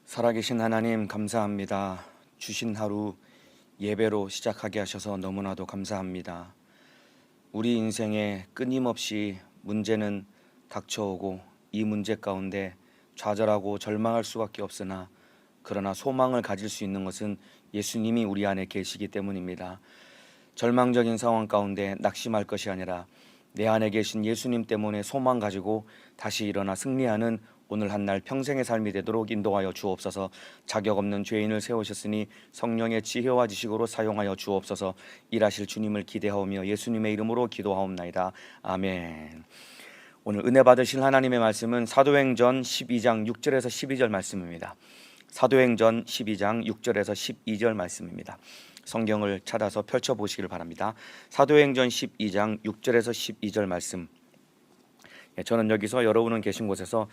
살아계신 하나님 감사합니다. 주신 하루 예배로 시작하게 하셔서 너무나도 감사합니다. 우리 인생에 끊임없이 문제는 닥쳐오고 이 문제 가운데 좌절하고 절망할 수밖에 없으나 그러나 소망을 가질 수 있는 것은 예수님이 우리 안에 계시기 때문입니다. 절망적인 상황 가운데 낙심할 것이 아니라 내 안에 계신 예수님 때문에 소망 가지고 다시 일어나 승리하는 오늘 한 날 평생의 삶이 되도록 인도하여 주옵소서. 자격 없는 죄인을 세우셨으니 성령의 지혜와 지식으로 사용하여 주옵소서. 일하실 주님을 기대하오며 예수님의 이름으로 기도하옵나이다. 아멘. 오늘 은혜 받으실 하나님의 말씀은 사도행전 12장 6절에서 12절 말씀입니다. 사도행전 12장 6절에서 12절 말씀입니다. 성경을 찾아서 펼쳐보시길 바랍니다. 사도행전 12장 6절에서 12절 말씀. 저는 여기서 여러분은 계신 곳에서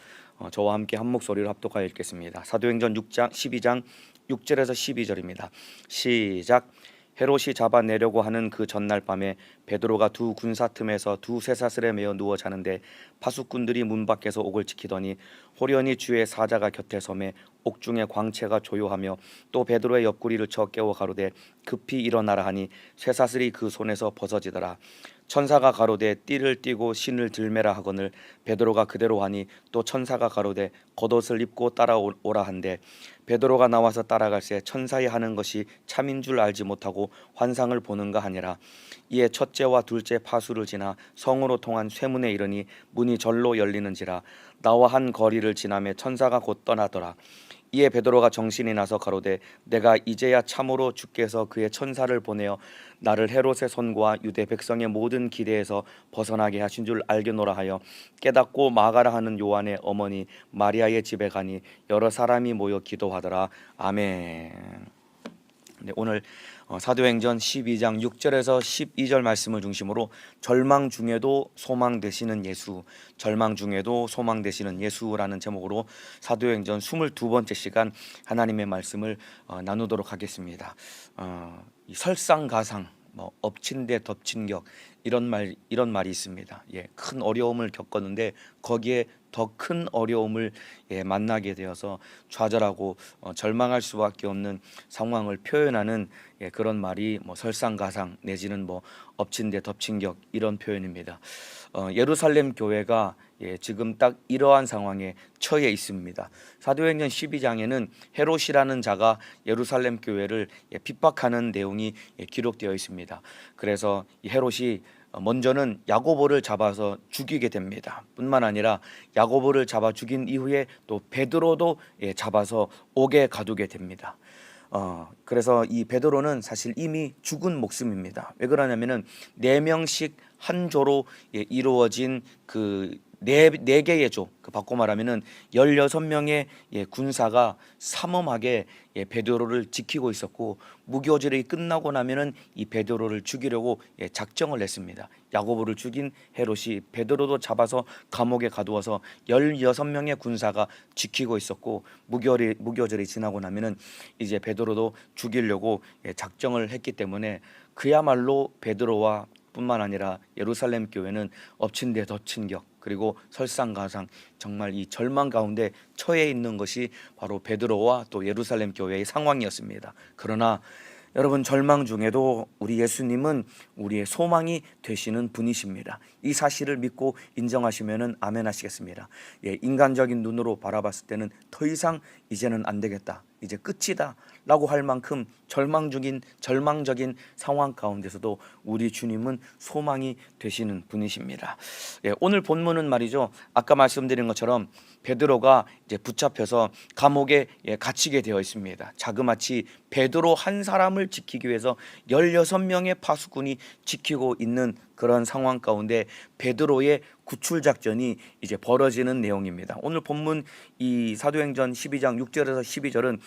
저와 함께 한 목소리로 합독하여 읽겠습니다. 사도행전 12장 6절에서 12절입니다. 시작. 헤롯이 잡아내려고 하는 그 전날 밤에 베드로가 두 군사 틈에서 두 쇠사슬에 매어 누워 자는데 파수꾼들이 문 밖에서 옥을 지키더니 호련히 주의 사자가 곁에 섬에 옥중에 광채가 조요하며 또 베드로의 옆구리를 쳐 깨워 가로되 급히 일어나라 하니 쇠사슬이 그 손에서 벗어지더라. 천사가 가로되 띠를 띠고 신을 들매라 하거늘 베드로가 그대로 하니 또 천사가 가로되 겉옷을 입고 따라오라 한데 베드로가 나와서 따라갈새 천사의 하는 것이 참인 줄 알지 못하고 환상을 보는가 하니라. 이에 첫째와 둘째 파수를 지나 성으로 통한 쇠문에 이르니 문이 절로 열리는지라. 나와 한 거리를 지나매 천사가 곧 떠나더라. 이에 베드로가 정신이 나서 가로되 내가 이제야 참으로 주께서 그의 천사를 보내어 나를 헤롯의 손과 유대 백성의 모든 기대에서 벗어나게 하신 줄 알겠노라 하여 깨닫고 마가라 하는 요한의 어머니 마리아의 집에 가니 여러 사람이 모여 기도하더라. 아멘. 오늘 사도행전 12장 6절에서 12절 말씀을 중심으로 절망 중에도 소망 되시는 예수, 절망 중에도 소망 되시는 예수라는 제목으로 사도행전 22번째 시간 하나님의 말씀을 나누도록 하겠습니다. 이 설상가상, 엎친 데 덮친 격 이런 말이 있습니다. 큰 어려움을 겪었는데 거기에 더 큰 어려움을 만나게 되어서 좌절하고 절망할 수밖에 없는 상황을 표현하는 그런 말이 설상가상 내지는 엎친 데 덮친 격 이런 표현입니다. 예루살렘 교회가 지금 딱 이러한 상황에 처해 있습니다. 사도행전 12장에는 헤롯이라는 자가 예루살렘 교회를 핍박하는 내용이 기록되어 있습니다. 그래서 헤롯이 먼저는 야고보를 잡아서 죽이게 됩니다. 뿐만 아니라 야고보를 잡아 죽인 이후에 또 베드로도 잡아서 옥에 가두게 됩니다. 그래서 이 베드로는 사실 이미 죽은 목숨입니다. 왜 그러냐면은 4명씩 한 조로 이루어진 네 개의 조, 바꿔 말하면은 16명의 군사가 삼엄하게 베드로를 지키고 있었고 무교절이 끝나고 나면은 이 베드로를 죽이려고 작정을 했습니다. 야고보를 죽인 헤롯이 베드로도 잡아서 감옥에 가두어서 16명의 군사가 지키고 있었고 무교절이 지나고 나면은 이제 베드로도 죽이려고 작정을 했기 때문에 그야말로 베드로와 뿐만 아니라 예루살렘 교회는 엎친 데 덮친 격 그리고 설상가상 정말 이 절망 가운데 처해 있는 것이 바로 베드로와 또 예루살렘 교회의 상황이었습니다. 그러나 여러분 절망 중에도 우리 예수님은 우리의 소망이 되시는 분이십니다. 이 사실을 믿고 인정하시면은 아멘 하시겠습니다. 인간적인 눈으로 바라봤을 때는 더 이상 이제는 안 되겠다, 이제 끝이다 라고 할 만큼 절망적인 상황 가운데서도 우리 주님은 소망이 되시는 분이십니다. 오늘 본문은 말이죠, 아까 말씀드린 것처럼 베드로가 이제 붙잡혀서 감옥에 갇히게 되어 있습니다. 자그마치 베드로 한 사람을 지키기 위해서 16명의 파수꾼이 지키고 있는 그런 상황 가운데 베드로의 구출 작전이 이제 벌어지는 내용입니다. 오늘 본문 이 사도행전 12장 6절에서 12절은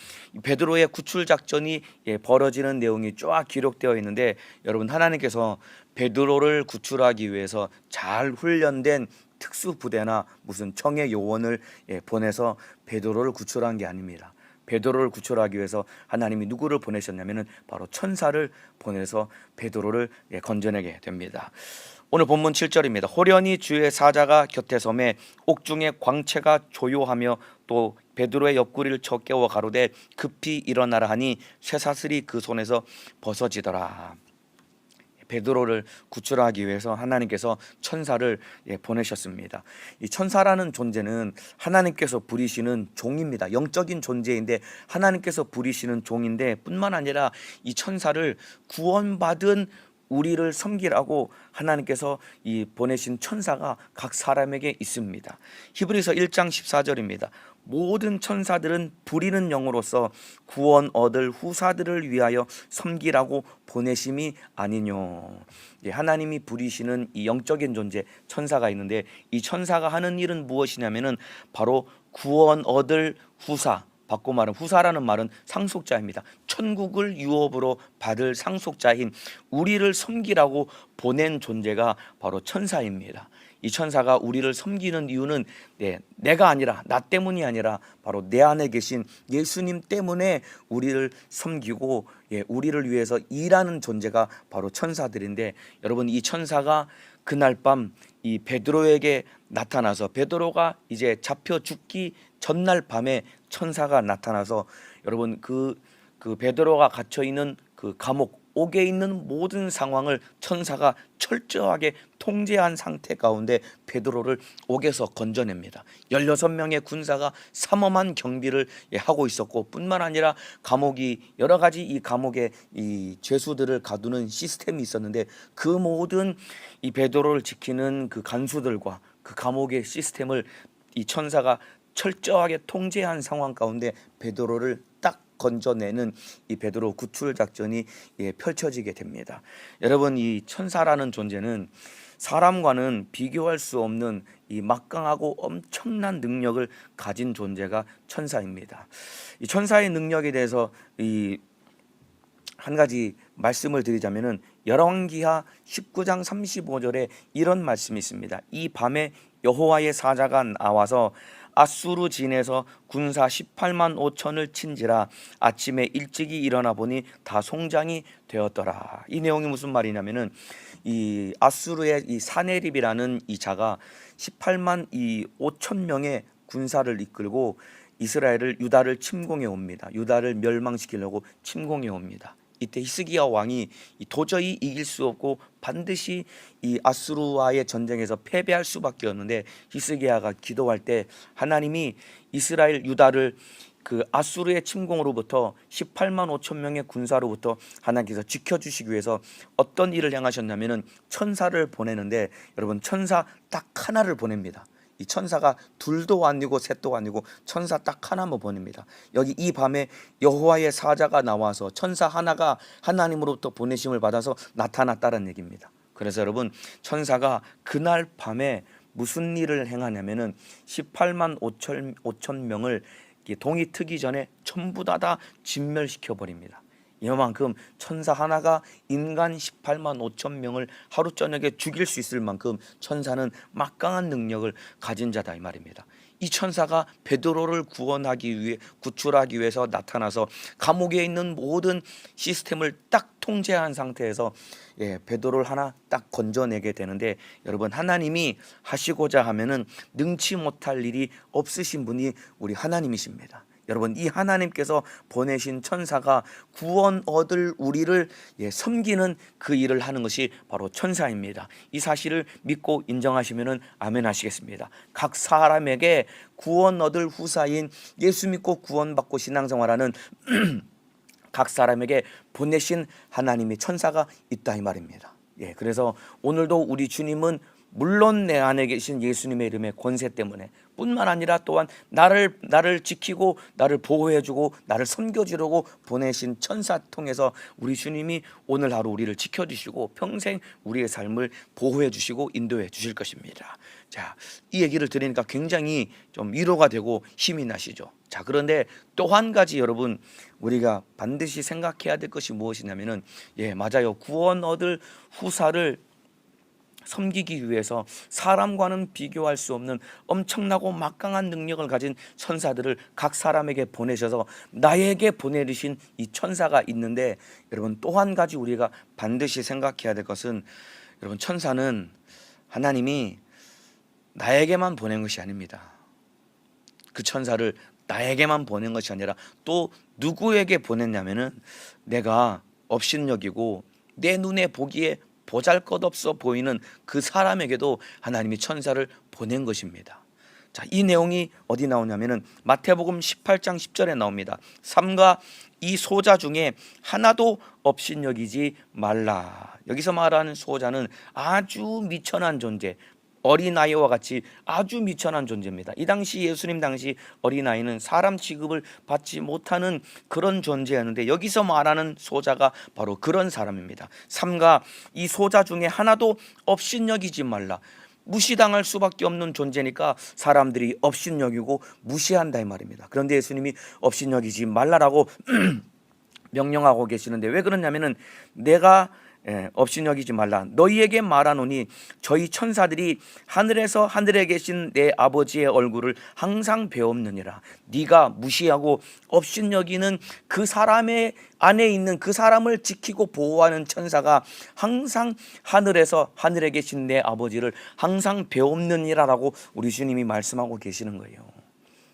베드로의 구출 작전이 벌어지는 내용이 쫙 기록되어 있는데, 여러분 하나님께서 베드로를 구출하기 위해서 잘 훈련된 특수부대나 무슨 청해 요원을 보내서 베드로를 구출한 게 아닙니다. 베드로를 구출하기 위해서 하나님이 누구를 보내셨냐면은 바로 천사를 보내서 베드로를 건져내게 됩니다. 오늘 본문 7절입니다. 호련히 주의 사자가 곁에 섬에 옥중에 광채가 조요하며 또 베드로의 옆구리를 쳐 깨워 가로되 급히 일어나라 하니 쇠사슬이 그 손에서 벗어지더라. 베드로를 구출하기 위해서 하나님께서 천사를 보내셨습니다. 이 천사라는 존재는 하나님께서 부리시는 종입니다. 영적인 존재인데 하나님께서 부리시는 종인데 뿐만 아니라 이 천사를 구원받은 우리를 섬기라고 하나님께서 이 보내신 천사가 각 사람에게 있습니다. 히브리서 1장 14절입니다. 모든 천사들은 부리는 영으로서 구원 얻을 후사들을 위하여 섬기라고 보내심이 아니뇨. 하나님이 부리시는 이 영적인 존재 천사가 있는데 이 천사가 하는 일은 무엇이냐면은 바로 구원 얻을 후사, 바꿔 말하면 후사라는 말은 상속자입니다. 천국을 유업으로 받을 상속자인 우리를 섬기라고 보낸 존재가 바로 천사입니다. 이 천사가 우리를 섬기는 이유는 내가 아니라 나 때문이 아니라 바로 내 안에 계신 예수님 때문에 우리를 섬기고 우리를 위해서 일하는 존재가 바로 천사들인데, 여러분 이 천사가 그날 밤 이 베드로에게 나타나서 베드로가 이제 잡혀 죽기 전날 밤에 천사가 나타나서 여러분 그 베드로가 갇혀 있는 그 감옥 옥에 있는 모든 상황을 천사가 철저하게 통제한 상태 가운데 베드로를 옥에서 건져냅니다. 16명의 군사가 삼엄한 경비를 하고 있었고 뿐만 아니라 감옥이 여러 가지 이 감옥에 이 죄수들을 가두는 시스템이 있었는데 그 모든 이 베드로를 지키는 그 간수들과 그 감옥의 시스템을 이 천사가 철저하게 통제한 상황 가운데 베드로를 딱 건져내는 이 베드로 구출 작전이 펼쳐지게 됩니다. 여러분 이 천사라는 존재는 사람과는 비교할 수 없는 이 막강하고 엄청난 능력을 가진 존재가 천사입니다. 이 천사의 능력에 대해서 이 한 가지 말씀을 드리자면은 열왕기하 19장 35절에 이런 말씀이 있습니다. 이 밤에 여호와의 사자가 나와서 아수르 진에서 군사 18만 5천을 친지라 아침에 일찍이 일어나 보니 다 송장이 되었더라. 이 내용이 무슨 말이냐면은 이 아수르의 이 사네립이라는 이 자가 18만 5천 명의 군사를 이끌고 이스라엘을 유다를 침공해 옵니다. 유다를 멸망시키려고 침공해 옵니다. 이때 히스기야 왕이 도저히 이길 수 없고 반드시 이 아수르와의 전쟁에서 패배할 수밖에 없는데 히스기야가 기도할 때 하나님이 이스라엘 유다를 그 아수르의 침공으로부터 18만 5천 명의 군사로부터 하나님께서 지켜주시기 위해서 어떤 일을 행하셨냐면은 천사를 보내는데 여러분 천사 딱 하나를 보냅니다. 이 천사가 둘도 아니고 셋도 아니고 천사 딱 하나만 보냅니다. 여기 이 밤에 여호와의 사자가 나와서 천사 하나가 하나님으로부터 보내심을 받아서 나타났다는 얘기입니다. 그래서 여러분 천사가 그날 밤에 무슨 일을 행하냐면은 18만 5천 명을 동이 트기 전에 전부 다 진멸시켜 버립니다. 이만큼 천사 하나가 인간 18만 5천 명을 하루 저녁에 죽일 수 있을 만큼 천사는 막강한 능력을 가진 자다 이 말입니다. 이 천사가 베드로를 구출하기 위해서 나타나서 감옥에 있는 모든 시스템을 딱 통제한 상태에서 베드로를 하나 딱 건져내게 되는데, 여러분 하나님이 하시고자 하면은 능치 못할 일이 없으신 분이 우리 하나님이십니다. 여러분 이 하나님께서 보내신 천사가 구원 얻을 우리를 섬기는 그 일을 하는 것이 바로 천사입니다. 이 사실을 믿고 인정하시면 아멘 하시겠습니다. 각 사람에게 구원 얻을 후사인 예수 믿고 구원받고 신앙생활하는 각 사람에게 보내신 하나님의 천사가 있다 이 말입니다. 그래서 오늘도 우리 주님은 물론 내 안에 계신 예수님의 이름의 권세 때문에 뿐만 아니라 또한 나를 지키고 나를 보호해주고 나를 섬겨주려고 보내신 천사 통해서 우리 주님이 오늘 하루 우리를 지켜주시고 평생 우리의 삶을 보호해 주시고 인도해 주실 것입니다. 자, 이 얘기를 들으니까 굉장히 좀 위로가 되고 힘이 나시죠. 자, 그런데 또 한 가지 여러분 우리가 반드시 생각해야 될 것이 무엇이냐면은 맞아요. 구원 얻을 후사를 섬기기 위해서 사람과는 비교할 수 없는 엄청나고 막강한 능력을 가진 천사들을 각 사람에게 보내셔서 나에게 보내주신 이 천사가 있는데, 여러분 또 한 가지 우리가 반드시 생각해야 될 것은 여러분, 천사는 하나님이 나에게만 보낸 것이 아닙니다. 그 천사를 나에게만 보낸 것이 아니라 또 누구에게 보냈냐면은 내가 업신여기고 내 눈에 보기에 보잘것없어 보이는 그 사람에게도 하나님이 천사를 보낸 것입니다. 자, 이 내용이 어디 나오냐면은 마태복음 18장 10절에 나옵니다. 삼가 이 소자 중에 하나도 업신여기지 말라. 여기서 말하는 소자는 아주 미천한 존재, 어린아이와 같이 아주 미천한 존재입니다. 이 당시 예수님 당시 어린아이는 사람 취급을 받지 못하는 그런 존재였는데 여기서 말하는 소자가 바로 그런 사람입니다. 삼가 이 소자 중에 하나도 업신여기지 말라. 무시당할 수밖에 없는 존재니까 사람들이 업신여기고 무시한다 이 말입니다. 그런데 예수님이 업신여기지 말라라고 명령하고 계시는데 왜 그러냐면은 내가 업신여기지 말라. 너희에게 말하노니 저희 천사들이 하늘에서 하늘에 계신 내 아버지의 얼굴을 항상 배옵느니라. 네가 무시하고 업신여기는 그 사람의 안에 있는 그 사람을 지키고 보호하는 천사가 항상 하늘에서 하늘에 계신 내 아버지를 항상 배옵느니라라고 우리 주님이 말씀하고 계시는 거예요.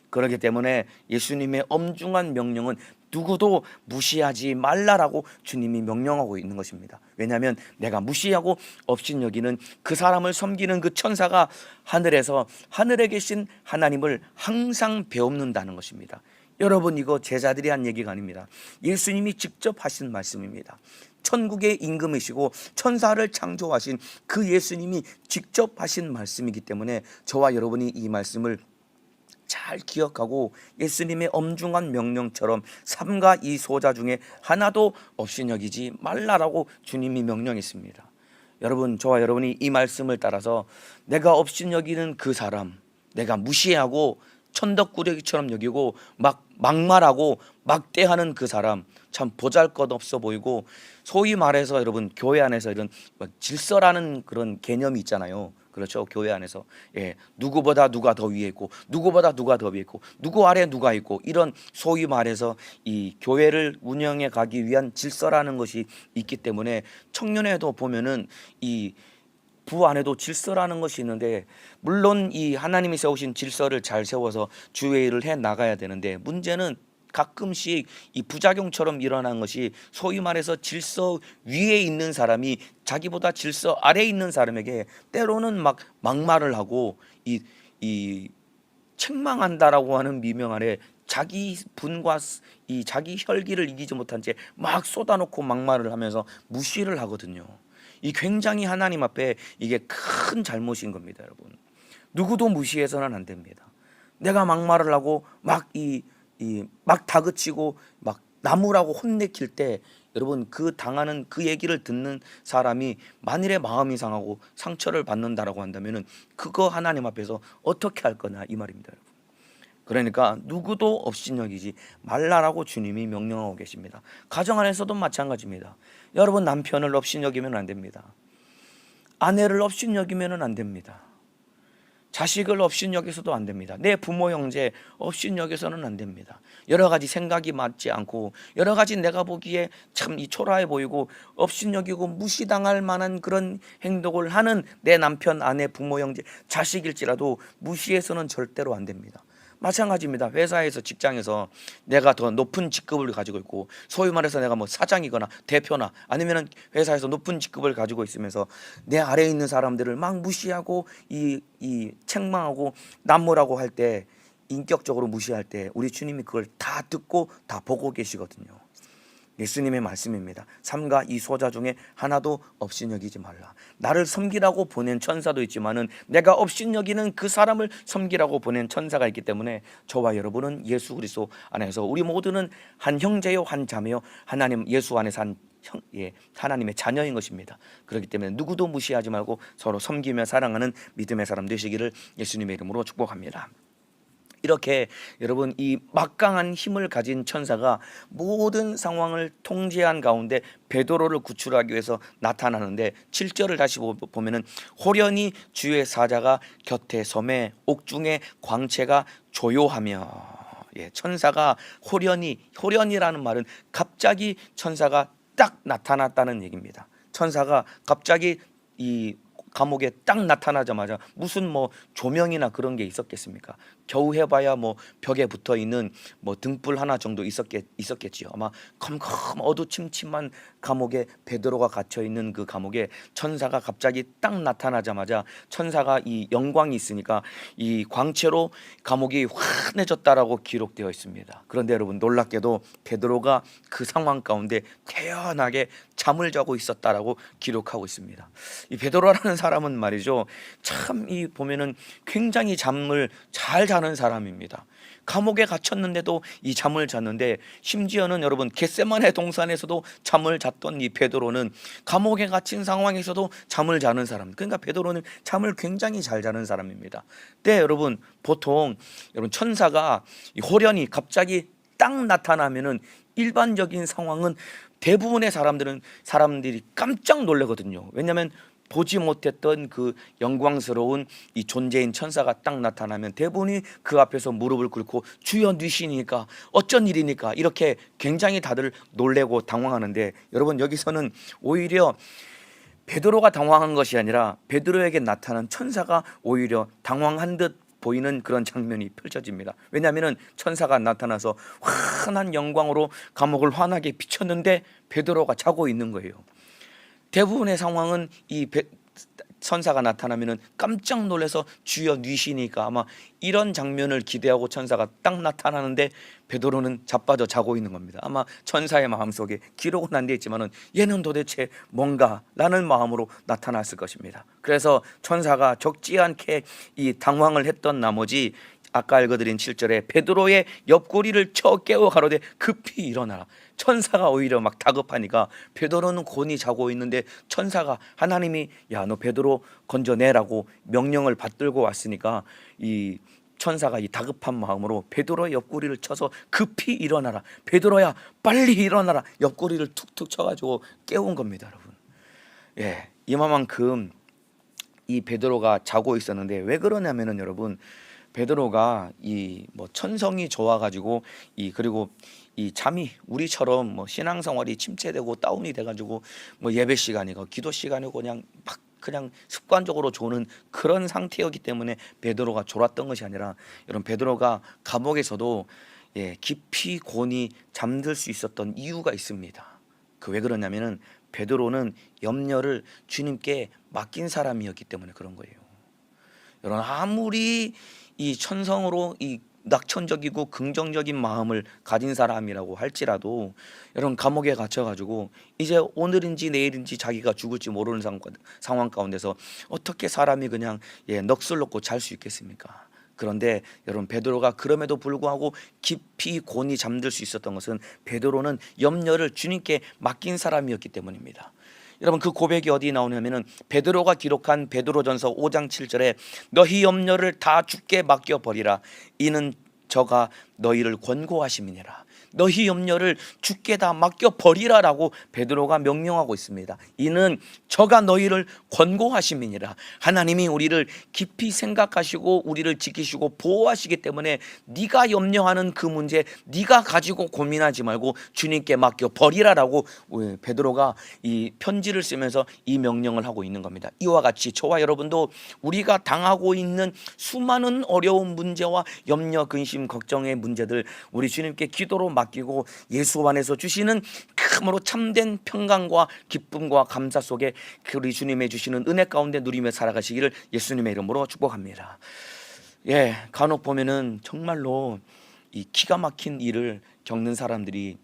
그렇기 때문에 예수님의 엄중한 명령은 누구도 무시하지 말라라고 주님이 명령하고 있는 것입니다. 왜냐하면 내가 무시하고 업신여기는 그 사람을 섬기는 그 천사가 하늘에서 하늘에 계신 하나님을 항상 배웁는다는 것입니다. 여러분, 이거 제자들이 한 얘기가 아닙니다. 예수님이 직접 하신 말씀입니다. 천국의 임금이시고 천사를 창조하신 그 예수님이 직접 하신 말씀이기 때문에 저와 여러분이 이 말씀을 잘 기억하고 예수님의 엄중한 명령처럼 삼가 이 소자 중에 하나도 업신여기지 말라라고 주님이 명령했습니다. 여러분, 저와 여러분이 이 말씀을 따라서 내가 업신여기는 그 사람, 내가 무시하고 천덕꾸러기처럼 여기고 막말하고 막대하는 그 사람, 참 보잘것없어 보이고, 소위 말해서 여러분 교회 안에서 이런 질서라는 그런 개념이 있잖아요. 그렇죠. 교회 안에서 누구보다 누가 더 위에 있고 누구보다 누가 더 위에 있고 누구 아래 누가 있고, 이런 소위 말해서 이 교회를 운영해 가기 위한 질서라는 것이 있기 때문에 청년회도 보면은 이 부 안에도 질서라는 것이 있는데, 물론 이 하나님이 세우신 질서를 잘 세워서 주회의를 해 나가야 되는데, 문제는 가끔씩 이 부작용처럼 일어나는 것이 소위 말해서 질서 위에 있는 사람이 자기보다 질서 아래에 있는 사람에게 때로는 막 막말을 하고 이 책망한다라고 하는 미명 아래 자기 분과 이 자기 혈기를 이기지 못한 채 막 쏟아놓고 막말을 하면서 무시를 하거든요. 이 굉장히 하나님 앞에 이게 큰 잘못인 겁니다, 여러분. 누구도 무시해서는 안 됩니다. 내가 막말을 하고 막 다그치고 막 나무라고 혼내킬 때, 여러분, 그 당하는 그 얘기를 듣는 사람이 만일에 마음이 상하고 상처를 받는다라고 한다면은 그거 하나님 앞에서 어떻게 할 거냐 이 말입니다, 여러분. 그러니까 누구도 업신여기지 말라라고 주님이 명령하고 계십니다. 가정 안에서도 마찬가지입니다. 여러분, 남편을 업신여기면 안 됩니다. 아내를 업신여기면 안 됩니다. 자식을 업신여겨서도 안 됩니다. 내 부모 형제 업신여겨서는 안 됩니다. 여러 가지 생각이 맞지 않고 여러 가지 내가 보기에 참 이 초라해 보이고 업신여기고 무시당할 만한 그런 행동을 하는 내 남편, 아내, 부모 형제, 자식일지라도 무시해서는 절대로 안 됩니다. 마찬가지입니다. 회사에서, 직장에서 내가 더 높은 직급을 가지고 있고, 소위 말해서 내가 뭐 사장이거나 대표나 아니면은 회사에서 높은 직급을 가지고 있으면서 내 아래에 있는 사람들을 막 무시하고 이 책망하고 남모라고 할 때, 인격적으로 무시할 때 우리 주님이 그걸 다 듣고 다 보고 계시거든요. 예수님의 말씀입니다. 삼가 이 소자 중에 하나도 업신여기지 말라. 나를 섬기라고 보낸 천사도 있지만은 내가 업신여기는 그 사람을 섬기라고 보낸 천사가 있기 때문에 저와 여러분은 예수 그리스도 안에서 우리 모두는 한 형제요 한 자매요 하나님 예수 안에서 하나님의 자녀인 것입니다. 그렇기 때문에 누구도 무시하지 말고 서로 섬기며 사랑하는 믿음의 사람 되시기를 예수님의 이름으로 축복합니다. 이렇게 여러분, 이 막강한 힘을 가진 천사가 모든 상황을 통제한 가운데 베드로를 구출하기 위해서 나타나는데, 7절을 다시 보면은 호련히 주의 사자가 곁에 섬에 옥중에 광채가 조요하며, 천사가 호련이라는 말은 갑자기 천사가 딱 나타났다는 얘기입니다. 천사가 갑자기 이 감옥에 딱 나타나자마자 무슨 뭐 조명이나 그런 게 있었겠습니까? 겨우 해봐야 뭐 벽에 붙어 있는 뭐 등불 하나 정도 있었겠지요. 아마 컴컴 어두침침한 감옥에 베드로가 갇혀 있는 그 감옥에 천사가 갑자기 딱 나타나자마자 천사가 이 영광이 있으니까 이 광채로 감옥이 환해졌다라고 기록되어 있습니다. 그런데 여러분 놀랍게도 베드로가 그 상황 가운데 태연하게 잠을 자고 있었다라고 기록하고 있습니다. 이 베드로라는 사람은 말이죠, 참 이 보면은 굉장히 잠을 잘 자는 사람입니다. 감옥에 갇혔는데도 이 잠을 잤는데, 심지어는 여러분 겟세마네 동산에서도 잠을 잤던 이 베드로는 감옥에 갇힌 상황에서도 잠을 자는 사람. 그러니까 베드로는 잠을 굉장히 잘 자는 사람입니다. 네, 여러분 보통 여러분 천사가 호련히 갑자기 딱 나타나면은 일반적인 상황은 대부분의 사람들이 깜짝 놀라거든요. 왜냐하면 보지 못했던 그 영광스러운 이 존재인 천사가 딱 나타나면 대부분이 그 앞에서 무릎을 꿇고 주여 누시니까 어쩐 일이니까 이렇게 굉장히 다들 놀래고 당황하는데, 여러분 여기서는 오히려 베드로가 당황한 것이 아니라 베드로에게 나타난 천사가 오히려 당황한 듯 보이는 그런 장면이 펼쳐집니다. 왜냐하면 천사가 나타나서 환한 영광으로 감옥을 환하게 비쳤는데 베드로가 자고 있는 거예요. 대부분의 상황은 이 천사가 나타나면은 깜짝 놀라서 주여 누시니까 아마 이런 장면을 기대하고 천사가 딱 나타나는데 베드로는 자빠져 자고 있는 겁니다. 아마 천사의 마음속에 기록은 안 돼 있지만은 얘는 도대체 뭔가 라는 마음으로 나타났을 것입니다. 그래서 천사가 적지 않게 이 당황을 했던 나머지 아까 읽어드린 7절에 베드로의 옆구리를 쳐 깨워 가로되 급히 일어나라. 천사가 오히려 막 다급하니까 베드로는 곤히 자고 있는데 천사가, 하나님이 야 너 베드로 건져내라고 명령을 받들고 왔으니까 이 천사가 이 다급한 마음으로 베드로의 옆구리를 쳐서 급히 일어나라. 베드로야 빨리 일어나라. 옆구리를 툭툭 쳐가지고 깨운 겁니다, 여러분. 예, 이만큼 이 베드로가 자고 있었는데 왜 그러냐면은 여러분, 베드로가 이 뭐 천성이 좋아가지고 그리고 이 잠이 우리처럼 뭐 신앙생활이 침체되고 다운이 돼가지고 뭐 예배 시간이고 기도 시간이고 그냥 습관적으로 조는 그런 상태였기 때문에 베드로가 졸았던 것이 아니라, 여러분 베드로가 감옥에서도 깊이 곤히 잠들 수 있었던 이유가 있습니다. 그 왜 그러냐면은 베드로는 염려를 주님께 맡긴 사람이었기 때문에 그런 거예요. 여러분 아무리 이 천성으로 이 낙천적이고 긍정적인 마음을 가진 사람이라고 할지라도 여러분 감옥에 갇혀가지고 이제 오늘인지 내일인지 자기가 죽을지 모르는 상황 가운데서 어떻게 사람이 그냥 넋을 놓고 잘 수 있겠습니까? 그런데 여러분 베드로가 그럼에도 불구하고 깊이 곤히 잠들 수 있었던 것은 베드로는 염려를 주님께 맡긴 사람이었기 때문입니다. 여러분 그 고백이 어디 나오냐면은 베드로가 기록한 베드로전서 5장 7절에 너희 염려를 다 주께 맡겨 버리라. 이는 저가 너희를 권고하심이니라. 너희 염려를 주께 다 맡겨 버리라라고 베드로가 명령하고 있습니다. 이는 저가 너희를 권고하심이니라. 하나님이 우리를 깊이 생각하시고 우리를 지키시고 보호하시기 때문에 네가 염려하는 그 문제 네가 가지고 고민하지 말고 주님께 맡겨 버리라라고 베드로가 이 편지를 쓰면서 이 명령을 하고 있는 겁니다. 이와 같이 저와 여러분도 우리가 당하고 있는 수많은 어려운 문제와 염려, 근심, 걱정의 문제들 우리 주님께 기도로 맡기고 예수 안에서 주시는 참으로 참된 평강과 기쁨과 감사 속에 우리 주님의 주시는 은혜 가운데 누리며 살아가시기를 예수님의 이름으로 축복합니다. 간혹 보면은 정말로 이 기가 막힌 일을 겪는 사람들이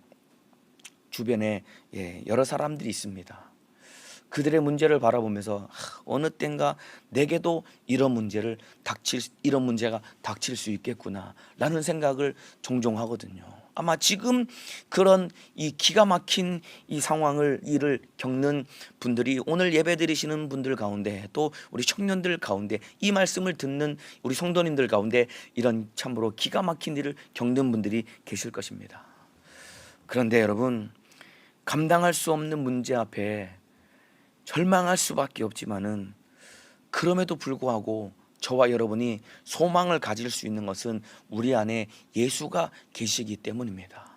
주변에 여러 사람들이 있습니다. 그들의 문제를 바라보면서 어느 땐가 내게도 이런 문제가 닥칠 수 있겠구나 라는 생각을 종종 하거든요. 아마 지금 그런 이 기가 막힌 이 일을 겪는 분들이 오늘 예배 드리시는 분들 가운데 또 우리 청년들 가운데 이 말씀을 듣는 우리 성도님들 가운데 이런 참으로 기가 막힌 일을 겪는 분들이 계실 것입니다. 그런데 여러분 감당할 수 없는 문제 앞에 절망할 수밖에 없지만은 그럼에도 불구하고 저와 여러분이 소망을 가질 수 있는 것은 우리 안에 예수가 계시기 때문입니다.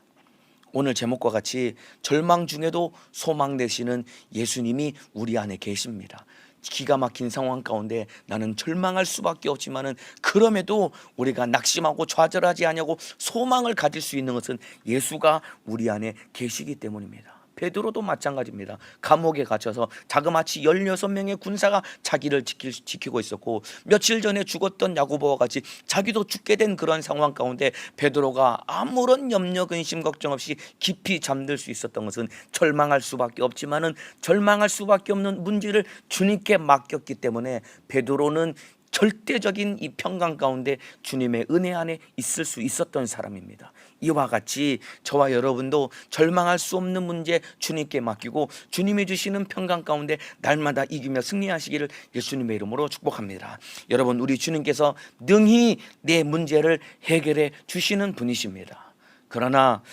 오늘 제목과 같이 절망 중에도 소망 되시는 예수님이 우리 안에 계십니다. 기가 막힌 상황 가운데 나는 절망할 수밖에 없지만은 그럼에도 우리가 낙심하고 좌절하지 아니하고 소망을 가질 수 있는 것은 예수가 우리 안에 계시기 때문입니다. 베드로도 마찬가지입니다. 감옥에 갇혀서 자그마치 16명의 군사가 자기를 지키고 있었고, 며칠 전에 죽었던 야고보와 같이 자기도 죽게 된 그런 상황 가운데 베드로가 아무런 염려 근심 걱정 없이 깊이 잠들 수 있었던 것은 절망할 수밖에 없지만은 절망할 수밖에 없는 문제를 주님께 맡겼기 때문에 베드로는 절대적인 이 평강 가운데 주님의 은혜 안에 있을 수 있었던 사람입니다. 이와 같이 저와 여러분도 절망할 수 없는 문제 주님께 맡기고 주님이 주시는 평강 가운데 날마다 이기며 승리하시기를 예수님의 이름으로 축복합니다. 여러분, 우리 주님께서 능히 내 문제를 해결해 주시는 분이십니다. 그러나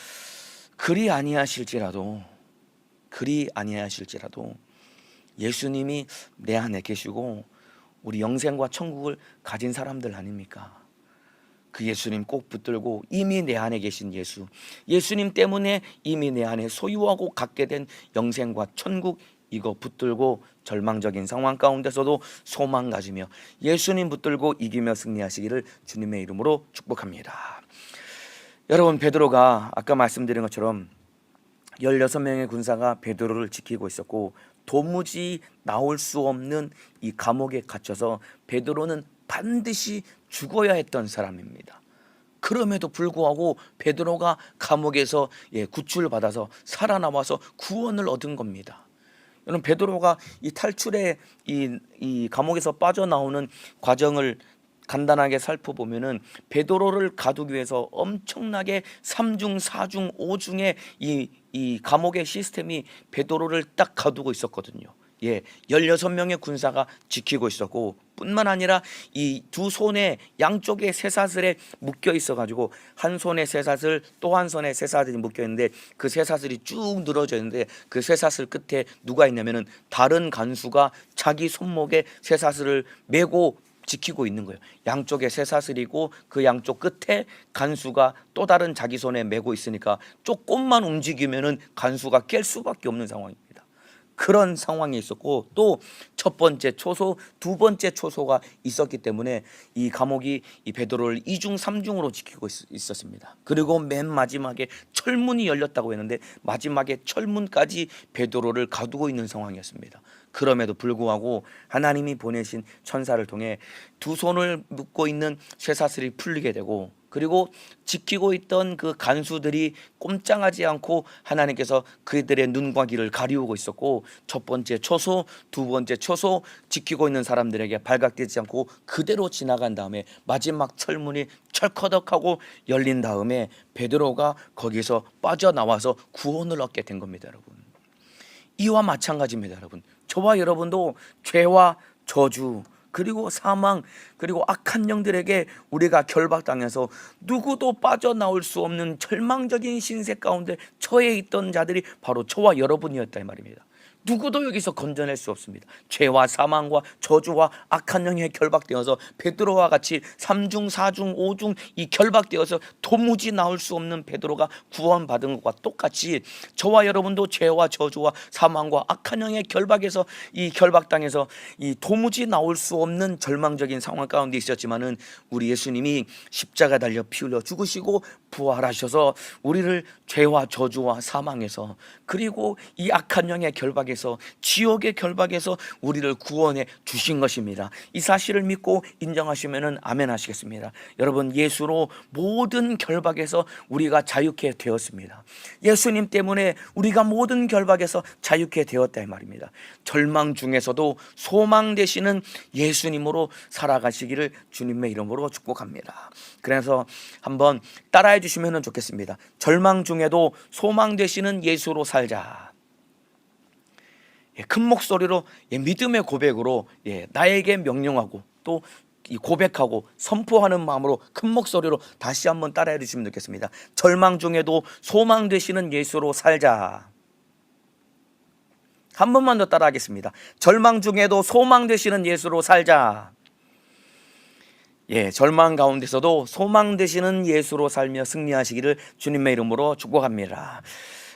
그리 아니하실지라도 예수님이 내 안에 계시고 우리 영생과 천국을 가진 사람들 아닙니까? 그 예수님 꼭 붙들고 이미 내 안에 계신 예수님 때문에 이미 내 안에 소유하고 갖게 된 영생과 천국, 이거 붙들고 절망적인 상황 가운데서도 소망 가지며 예수님 붙들고 이기며 승리하시기를 주님의 이름으로 축복합니다. 여러분, 베드로가 아까 말씀드린 것처럼 16명의 군사가 베드로를 지키고 있었고 도무지 나올 수 없는 이 감옥에 갇혀서 베드로는 반드시 죽어야 했던 사람입니다. 그럼에도 불구하고 베드로가 감옥에서 구출받아서 살아남아서 구원을 얻은 겁니다. 여러분, 베드로가 이 탈출의 이 감옥에서 빠져나오는 과정을 간단하게 살펴보면은 베드로를 가두기 위해서 엄청나게 3중, 4중, 5중의 이 감옥의 시스템이 베드로를 딱 가두고 있었거든요. 16명의 군사가 지키고 있었고, 뿐만 아니라 이 두 손에 양쪽에 쇠사슬에 묶여 있어 가지고 한 손에 쇠사슬, 또 한 손에 쇠사슬이 묶여 있는데 그 쇠사슬이 쭉 늘어져 있는데 그 쇠사슬 끝에 누가 있냐면은 다른 간수가 자기 손목에 쇠사슬을 메고 지키고 있는 거예요. 양쪽에 쇠사슬이고 그 양쪽 끝에 간수가 또 다른 자기 손에 메고 있으니까 조금만 움직이면은 간수가 깰 수밖에 없는 상황입니다. 그런 상황이 있었고, 또 첫 번째 초소, 두 번째 초소가 있었기 때문에 이 감옥이 이 베드로를 2중 3중으로 지키고 있었습니다. 그리고 맨 마지막에 철문이 열렸다고 했는데 마지막에 철문까지 베드로를 가두고 있는 상황이었습니다. 그럼에도 불구하고 하나님이 보내신 천사를 통해 두 손을 묶고 있는 쇠사슬이 풀리게 되고, 그리고 지키고 있던 그 간수들이 꼼짝하지 않고 하나님께서 그들의 눈과 귀를 가리우고 있었고, 첫 번째 초소, 두 번째 초소 지키고 있는 사람들에게 발각되지 않고 그대로 지나간 다음에 마지막 철문이 철커덕하고 열린 다음에 베드로가 거기서 빠져나와서 구원을 얻게 된 겁니다. 여러분, 이와 마찬가지입니다. 여러분, 저와 여러분도 죄와 저주, 그리고 사망, 그리고 악한 영들에게 우리가 결박당해서 누구도 빠져나올 수 없는 절망적인 신세 가운데 처해 있던 자들이 바로 저와 여러분이었다 이 말입니다. 누구도 여기서 건져낼 수 없습니다. 죄와 사망과 저주와 악한 영에 결박되어서 베드로와 같이 3중, 4중, 5중 이 결박되어서 도무지 나올 수 없는 베드로가 구원받은 것과 똑같이 저와 여러분도 죄와 저주와 사망과 악한 영의 결박에서 이 결박당해서 이 도무지 나올 수 없는 절망적인 상황 가운데 있었지만은 우리 예수님이 십자가 달려 피 흘려 죽으시고 부활하셔서 우리를 죄와 저주와 사망에서, 그리고 이 악한 영의 결박에서, 지옥의 결박에서 우리를 구원해 주신 것입니다. 이 사실을 믿고 인정하시면은 아멘 하시겠습니다. 여러분, 예수로 모든 결박에서 우리가 자유케 되었습니다. 예수님 때문에 우리가 모든 결박에서 자유케 되었다 이 말입니다. 절망 중에서도 소망 되시는 예수님으로 살아가시기를 주님의 이름으로 축복합니다. 그래서 한번 따라해 주시면 좋겠습니다. 절망 중에도 소망 되시는 예수로 살자. 큰 목소리로 믿음의 고백으로 나에게 명령하고 또 고백하고 선포하는 마음으로 큰 목소리로 다시 한번 따라해 주시면 좋겠습니다. 절망 중에도 소망 되시는 예수로 살자. 한 번만 더 따라하겠습니다. 절망 중에도 소망 되시는 예수로 살자. 절망 가운데서도 소망 되시는 예수로 살며 승리하시기를 주님의 이름으로 축복합니다.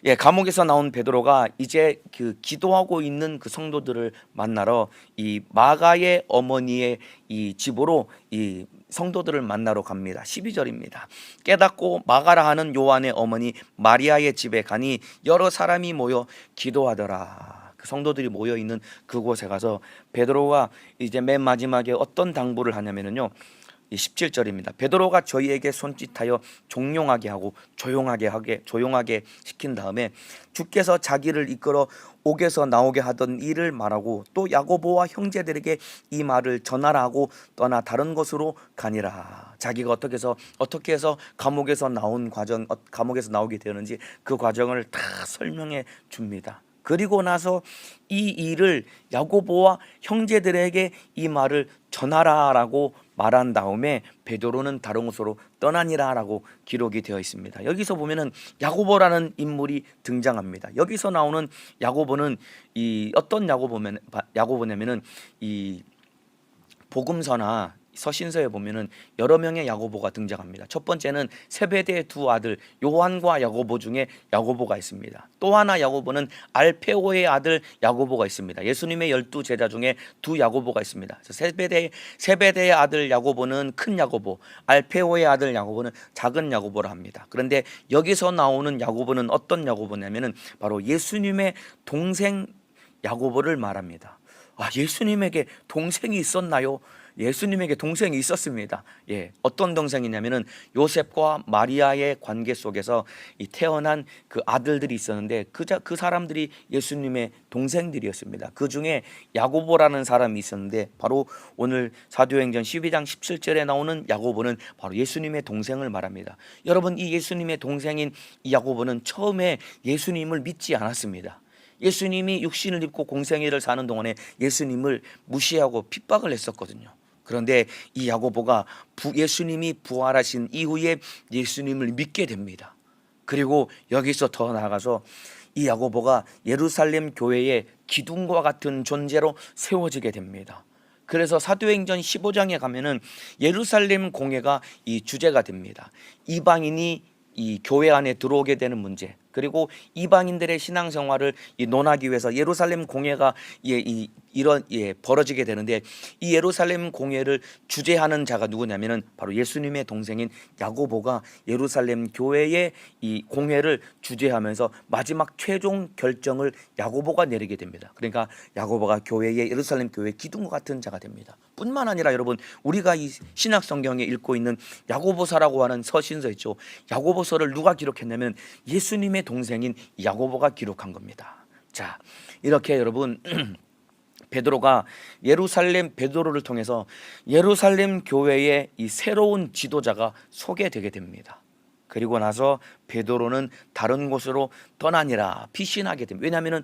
예, 감옥에서 나온 베드로가 이제 그 기도하고 있는 그 성도들을 만나러 이 마가의 어머니의 이 집으로 이 성도들을 만나러 갑니다. 12절입니다. 깨닫고 마가라 하는 요한의 어머니 마리아의 집에 가니 여러 사람이 모여 기도하더라. 그 성도들이 모여 있는 그곳에 가서 베드로가 이제 맨 마지막에 어떤 당부를 하냐면요, 17절입니다. 베드로가 저희에게 손짓하여 종용하게 하고 조용하게 시킨 다음에 주께서 자기를 이끌어 옥에서 나오게 하던 일을 말하고 또 야고보와 형제들에게 이 말을 전하라 하고 떠나 다른 곳으로 가니라. 자기가 어떻게 해서 감옥에서 나온 과정, 감옥에서 나오게 되었는지 그 과정을 다 설명해 줍니다. 그리고 나서 이 일을 야고보와 형제들에게 이 말을 전하라라고 말한 다음에 베드로는 다른 곳으로 떠나니라라고 기록이 되어 있습니다. 여기서 보면은 야고보라는 인물이 등장합니다. 여기서 나오는 야고보는 이 어떤 야고보냐면은 이 복음서나 서신서에 보면은 여러 명의 야고보가 등장합니다. 첫 번째는 세베대의 두 아들 요한과 야고보 중에 야고보가 있습니다. 또 하나 야고보는 알페오의 아들 야고보가 있습니다. 예수님의 12 제자 중에 두 야고보가 있습니다. 세베대의 아들 야고보는 큰 야고보, 알페오의 아들 야고보는 작은 야고보라 합니다. 그런데 여기서 나오는 야고보는 어떤 야고보냐면은 바로 예수님의 동생 야고보를 말합니다. 예수님에게 동생이 있었나요? 예수님에게 동생이 있었습니다. 어떤 동생이냐면은 요셉과 마리아의 관계 속에서 태어난 그 아들들이 있었는데 그 사람들이 예수님의 동생들이었습니다. 그 중에 야고보라는 사람이 있었는데 바로 오늘 사도행전 12장 17절에 나오는 야고보는 바로 예수님의 동생을 말합니다. 여러분, 이 예수님의 동생인 이 야고보는 처음에 예수님을 믿지 않았습니다. 예수님이 육신을 입고 공생애를 사는 동안에 예수님을 무시하고 핍박을 했었거든요. 그런데 이 야고보가 예수님이 부활하신 이후에 예수님을 믿게 됩니다. 그리고 여기서 더 나아가서 이 야고보가 예루살렘 교회의 기둥과 같은 존재로 세워지게 됩니다. 그래서 사도행전 15장에 가면은 예루살렘 공회가 이 주제가 됩니다. 이방인이 이 교회 안에 들어오게 되는 문제, 그리고 이방인들의 신앙생활을 논하기 위해서 예루살렘 공회가 벌어지게 되는데, 이 예루살렘 공회를 주재하는 자가 누구냐면은 바로 예수님의 동생인 야고보가 예루살렘 교회의 이 공회를 주재하면서 마지막 최종 결정을 야고보가 내리게 됩니다. 그러니까 야고보가 예루살렘 교회의 기둥과 같은 자가 됩니다. 뿐만 아니라 여러분, 우리가 이 신약 성경에 읽고 있는 야고보서라고 하는 서신서 있죠. 야고보서를 누가 기록했냐면 예수님의 동생인 야고보가 기록한 겁니다. 자, 이렇게 여러분 베드로가 베드로를 통해서 예루살렘 교회의 이 새로운 지도자가 소개되게 됩니다. 그리고 나서 베드로는 다른 곳으로 떠나니라 피신하게 됩니다. 왜냐하면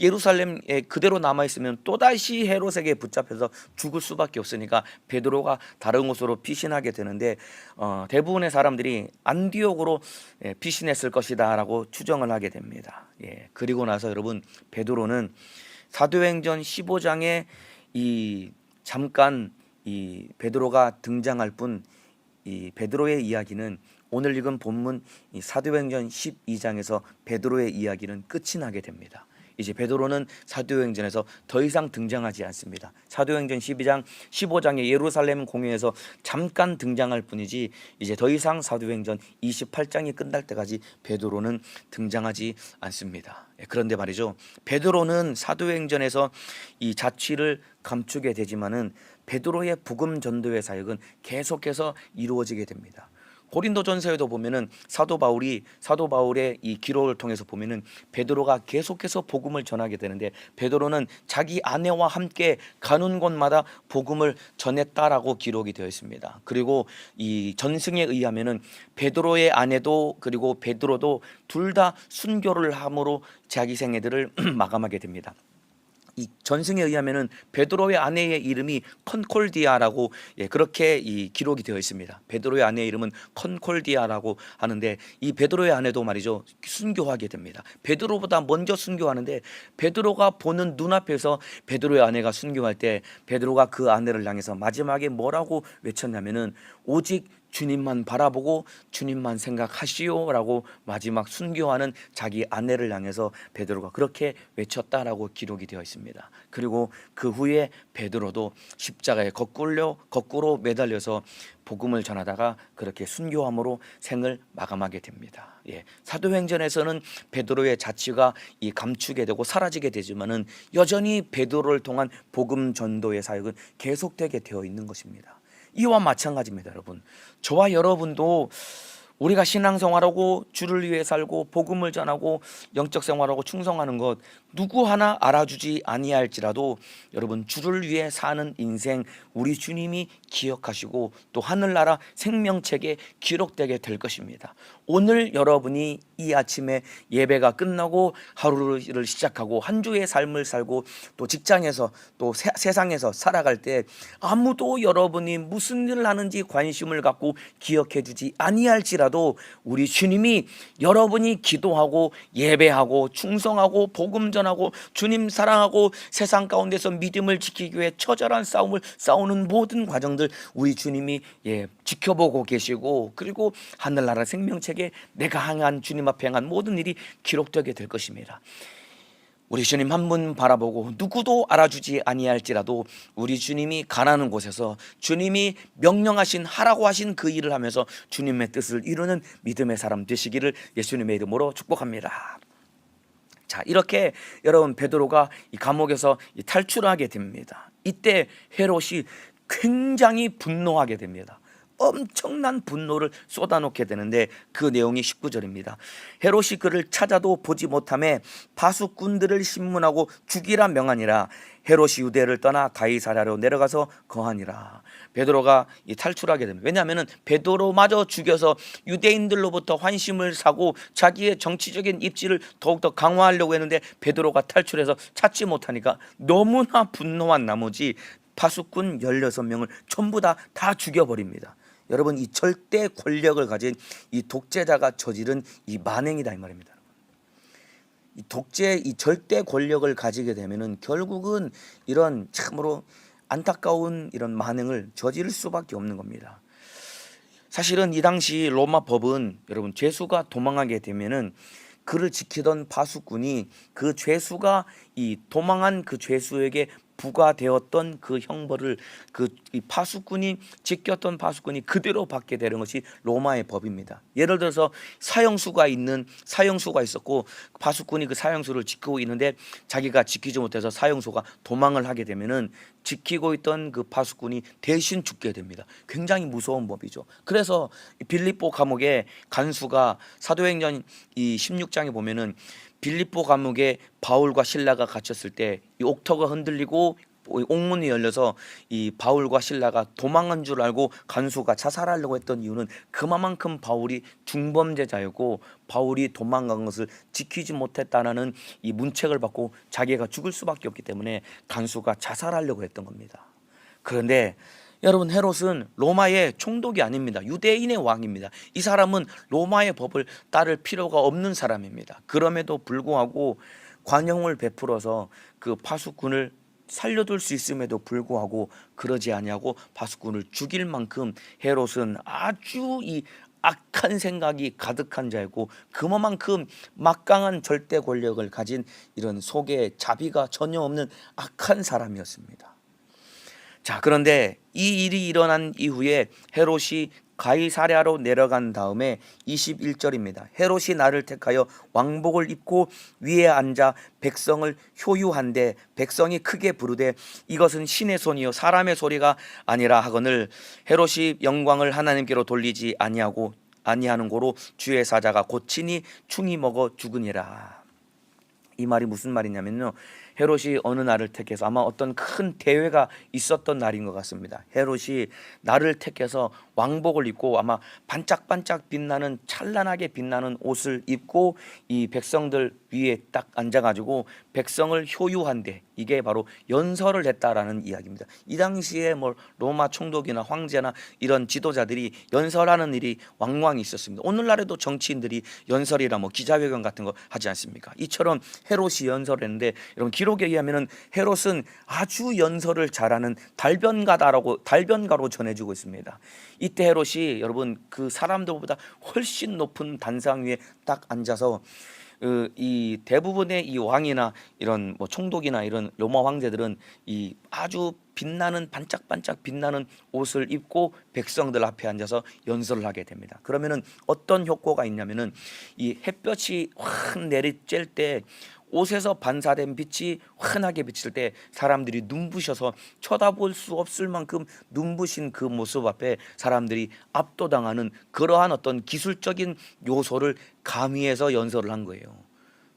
예루살렘에 그대로 남아있으면 또다시 헤롯에게 붙잡혀서 죽을 수밖에 없으니까 베드로가 다른 곳으로 피신하게 되는데, 대부분의 사람들이 안디옥으로 피신했을 것이다 라고 추정을 하게 됩니다. 그리고 나서 여러분, 베드로는 사도행전 15장에 잠깐 베드로가 등장할 뿐, 이 베드로의 이야기는 오늘 읽은 본문 사도행전 12장에서 베드로의 이야기는 끝이 나게 됩니다. 이제 베드로는 사도행전에서 더 이상 등장하지 않습니다. 사도행전 15장의 예루살렘 공회에서 잠깐 등장할 뿐이지 이제 더 이상 사도행전 28장이 끝날 때까지 베드로는 등장하지 않습니다. 그런데 말이죠, 베드로는 사도행전에서 이 자취를 감추게 되지만은 베드로의 복음 전도의 사역은 계속해서 이루어지게 됩니다. 고린도전서에도 보면은 사도 바울의 이 기록을 통해서 보면은 베드로가 계속해서 복음을 전하게 되는데, 베드로는 자기 아내와 함께 가는 곳마다 복음을 전했다라고 기록이 되어 있습니다. 그리고 이 전승에 의하면은 베드로의 아내도 그리고 베드로도 둘 다 순교를 함으로 자기 생애들을 마감하게 됩니다. 이 전승에 의하면은 베드로의 아내의 이름이 컨콜디아라고 그렇게 이 기록이 되어 있습니다. 베드로의 아내의 이름은 컨콜디아라고 하는데, 이 베드로의 아내도 말이죠, 순교하게 됩니다. 베드로보다 먼저 순교하는데, 베드로가 보는 눈앞에서 베드로의 아내가 순교할 때 베드로가 그 아내를 향해서 마지막에 뭐라고 외쳤냐면은 오직 주님만 바라보고 주님만 생각하시오라고 마지막 순교하는 자기 아내를 향해서 베드로가 그렇게 외쳤다라고 기록이 되어 있습니다. 그리고 그 후에 베드로도 십자가에 거꾸로 매달려서 복음을 전하다가 그렇게 순교함으로 생을 마감하게 됩니다. 사도행전에서는 베드로의 자취가 감추게 되고 사라지게 되지만은 여전히 베드로를 통한 복음 전도의 사역은 계속되게 되어 있는 것입니다. 이와 마찬가지입니다. 여러분, 저와 여러분도 우리가 신앙생활하고 주를 위해 살고 복음을 전하고 영적 생활하고 충성하는 것 누구 하나 알아주지 아니할지라도 여러분, 주를 위해 사는 인생 우리 주님이 기억하시고 또 하늘나라 생명책에 기록되게 될 것입니다. 오늘 여러분이 이 아침에 예배가 끝나고 하루를 시작하고 한 주의 삶을 살고 또 직장에서 또 세상에서 살아갈 때 아무도 여러분이 무슨 일을 하는지 관심을 갖고 기억해 주지 아니할지라도 우리 주님이 여러분이 기도하고 예배하고 충성하고 복음 전하고 주님 사랑하고 세상 가운데서 믿음을 지키기 위해 처절한 싸움을 싸우는 모든 과정들 우리 주님이 지켜보고 계시고, 그리고 하늘나라 생명책에 내가 향한 주님 앞에 향한 모든 일이 기록되게 될 것입니다. 우리 주님 한 분 바라보고 누구도 알아주지 아니할지라도 우리 주님이 가라는 곳에서 주님이 명령하신 하라고 하신 그 일을 하면서 주님의 뜻을 이루는 믿음의 사람 되시기를 예수님의 이름으로 축복합니다. 자, 이렇게 여러분, 베드로가 이 감옥에서 탈출하게 됩니다. 이때 헤롯이 굉장히 분노하게 됩니다. 엄청난 분노를 쏟아놓게 되는데 그 내용이 19절입니다. 헤롯이 그를 찾아도 보지 못하매 파수꾼들을 신문하고 죽이라 명하니라. 헤롯이 유대를 떠나 가이사랴로 내려가서 거하니라. 베드로가 탈출하게 됩니다. 왜냐하면 베드로마저 죽여서 유대인들로부터 환심을 사고 자기의 정치적인 입지를 더욱더 강화하려고 했는데 베드로가 탈출해서 찾지 못하니까 너무나 분노한 나머지 파수꾼 16명을 전부 다 죽여버립니다. 여러분, 이 절대 권력을 가진 이 독재자가 저지른 이 만행이다 이 말입니다. 이 절대 권력을 가지게 되면은 결국은 이런 참으로 안타까운 이런 만행을 저지를 수밖에 없는 겁니다. 사실은 이 당시 로마 법은 여러분, 죄수가 도망하게 되면은 그를 지키던 파수꾼이 그 죄수가 이 도망한 그 죄수에게 부과되었던 그 형벌을 이 파수꾼이 지켰던 파수꾼이 그대로 받게 되는 것이 로마의 법입니다. 예를 들어서 사형수가 있었고 파수꾼이 그 사형수를 지키고 있는데 자기가 지키지 못해서 사형수가 도망을 하게 되면은 지키고 있던 그 파수꾼이 대신 죽게 됩니다. 굉장히 무서운 법이죠. 그래서 빌립보 감옥의 간수가 사도행전 이 16장에 보면은 빌립보 감옥에 바울과 실라가 갇혔을 때 이 옥터가 흔들리고 옥문이 열려서 이 바울과 실라가 도망한 줄 알고 간수가 자살하려고 했던 이유는 그만큼 바울이 중범죄자였고 바울이 도망간 것을 지키지 못했다는 이 문책을 받고 자기가 죽을 수밖에 없기 때문에 간수가 자살하려고 했던 겁니다. 그런데 여러분, 헤롯은 로마의 총독이 아닙니다. 유대인의 왕입니다. 이 사람은 로마의 법을 따를 필요가 없는 사람입니다. 그럼에도 불구하고 관용을 베풀어서 그 파수꾼을 살려둘 수 있음에도 불구하고 그러지 아니하고 파수꾼을 죽일 만큼 헤롯은 아주 이 악한 생각이 가득한 자이고 그만큼 막강한 절대 권력을 가진 이런 속에 자비가 전혀 없는 악한 사람이었습니다. 자, 그런데 이 일이 일어난 이후에 헤롯이 가이사랴로 내려간 다음에 21절입니다. 헤롯이 나를 택하여 왕복을 입고 위에 앉아 백성을 효유한데 백성이 크게 부르되 이것은 신의 손이요 사람의 소리가 아니라 하거늘 헤롯이 영광을 하나님께로 돌리지 아니하는 고로 주의 사자가 고치니 충이 먹어 죽으니라. 이 말이 무슨 말이냐면요, 헤롯이 어느 날을 택해서 아마 어떤 큰 대회가 있었던 날인 것 같습니다. 헤롯이 나를 택해서 왕복을 입고 아마 반짝반짝 빛나는 찬란하게 빛나는 옷을 입고 이 백성들 위에 딱 앉아가지고 백성을 효유한데 이게 바로 연설을 했다라는 이야기입니다. 이 당시에 뭐 로마 총독이나 황제나 이런 지도자들이 연설하는 일이 왕왕 있었습니다. 오늘날에도 정치인들이 연설이나 뭐 기자회견 같은 거 하지 않습니까? 이처럼 헤롯이 연설했는데 여러분, 기록에 의하면은 헤롯은 아주 연설을 잘하는 달변가로 전해지고 있습니다. 이때 헤롯이 여러분 그 사람들보다 훨씬 높은 단상 위에 딱 앉아서 이 대부분의 이 왕이나 이런 뭐 총독이나 이런 로마 황제들은 이 아주 빛나는 반짝반짝 빛나는 옷을 입고 백성들 앞에 앉아서 연설을 하게 됩니다. 그러면은 어떤 효과가 있냐면은 이 햇볕이 확 내리쬐을 때 옷에서 반사된 빛이 환하게 비칠 때 사람들이 눈부셔서 쳐다볼 수 없을 만큼 눈부신 그 모습 앞에 사람들이 압도당하는 그러한 어떤 기술적인 요소를 가미해서 연설을 한 거예요.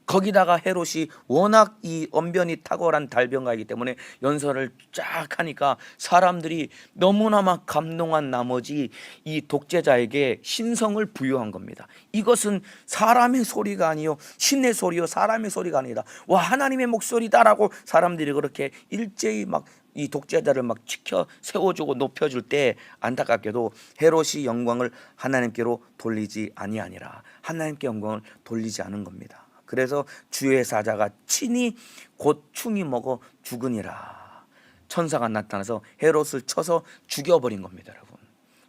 거기다가 헤롯이 워낙 이 언변이 탁월한 달변가이기 때문에 연설을 쫙 하니까 사람들이 너무나 막 감동한 나머지 이 독재자에게 신성을 부여한 겁니다. 이것은 사람의 소리가 아니요 신의 소리요 사람의 소리가 아니다. 와, 하나님의 목소리다라고 사람들이 그렇게 일제히 막 이 독재자를 막 지켜 세워주고 높여줄 때 안타깝게도 헤롯이 영광을 하나님께로 돌리지 아니하니라. 하나님께 영광을 돌리지 않은 겁니다. 그래서 주의 사자가 친히 곧 충이 먹어 죽으니라. 천사가 나타나서 헤롯을 쳐서 죽여버린 겁니다. 여러분,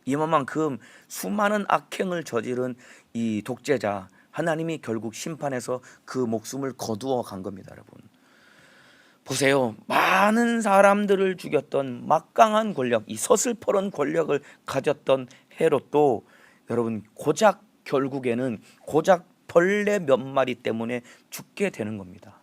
이만큼 수많은 악행을 저지른 이 독재자 하나님이 결국 심판해서 그 목숨을 거두어 간 겁니다. 여러분 보세요. 많은 사람들을 죽였던 막강한 권력, 이 서슬퍼런 권력을 가졌던 헤롯도 여러분 고작 결국에는 고작 벌레 몇 마리 때문에 죽게 되는 겁니다.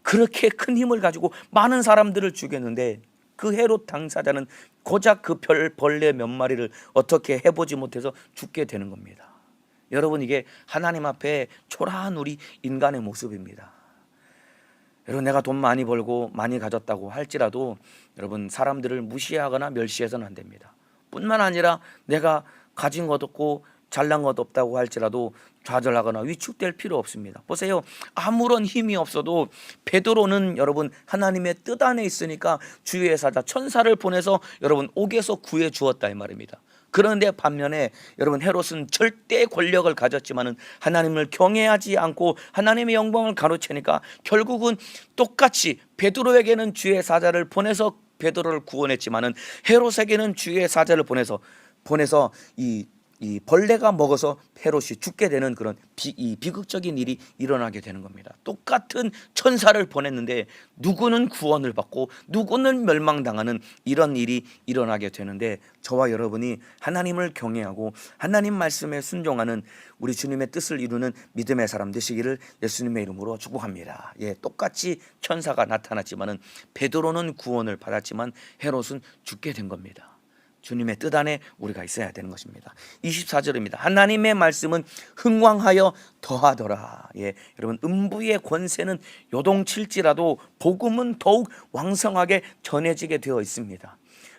그렇게 큰 힘을 가지고 많은 사람들을 죽였는데 그 헤롯 당사자는 고작 그 벌레 몇 마리를 어떻게 해보지 못해서 죽게 되는 겁니다. 여러분, 이게 하나님 앞에 초라한 우리 인간의 모습입니다. 여러분, 내가 돈 많이 벌고 많이 가졌다고 할지라도 여러분 사람들을 무시하거나 멸시해서는 안 됩니다. 뿐만 아니라 내가 가진 것 없고 잘난 것 없다고 할지라도 좌절하거나 위축될 필요 없습니다. 보세요. 아무런 힘이 없어도 베드로는 여러분 하나님의 뜻 안에 있으니까 주의 사자 천사를 보내서 여러분 옥에서 구해 주었다 이 말입니다. 그런데 반면에 여러분 헤롯은 절대 권력을 가졌지만은 하나님을 경외하지 않고 하나님의 영광을 가로채니까 결국은 똑같이 베드로에게는 주의 사자를 보내서 베드로를 구원했지만은 헤롯에게는 주의 사자를 보내서 이 벌레가 먹어서 헤롯이 죽게 되는 그런 비극적인 일이 일어나게 되는 겁니다. 똑같은 천사를 보냈는데 누구는 구원을 받고 누구는 멸망당하는 이런 일이 일어나게 되는데 저와 여러분이 하나님을 경외하고 하나님 말씀에 순종하는 우리 주님의 뜻을 이루는 믿음의 사람 되시기를 예수님의 이름으로 축복합니다. 예, 똑같이 천사가 나타났지만은 베드로는 구원을 받았지만 헤롯은 죽게 된 겁니다. 주님의 뜻 안에 우리가 있어야 되는 것입니다. 24절입니다. 하나님의 말씀은 흥왕하여 더하더라. 예, 여러분 음부의 권세는 요동칠지라도 복음은 더욱 왕성하게 전해지게 되어 있습니다.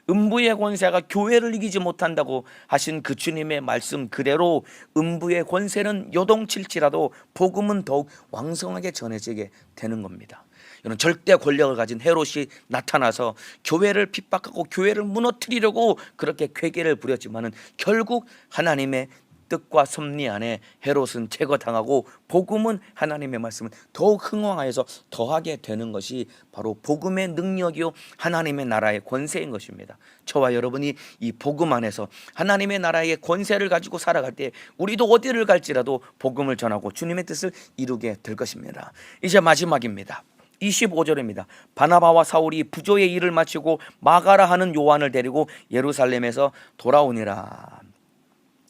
음부의 권세가 교회를 이기지 못한다고 하신 그 주님의 말씀 그대로 음부의 권세는 요동칠지라도 복음은 더욱 왕성하게 전해지게 되는 겁니다. 이런 절대 권력을 가진 헤롯이 나타나서 교회를 핍박하고 교회를 무너뜨리려고 그렇게 쾌계를 부렸지만은 결국 하나님의 뜻과 섭리 안에 헤롯은 제거당하고 복음은 하나님의 말씀은 더욱 흥왕하여서 더하게 되는 것이 바로 복음의 능력이요 하나님의 나라의 권세인 것입니다. 저와 여러분이 이 복음 안에서 하나님의 나라의 권세를 가지고 살아갈 때 우리도 어디를 갈지라도 복음을 전하고 주님의 뜻을 이루게 될 것입니다. 이제 마지막입니다. 25절입니다. 바나바와 사울이 부조의 일을 마치고 마가라 하는 요한을 데리고 예루살렘에서 돌아오니라.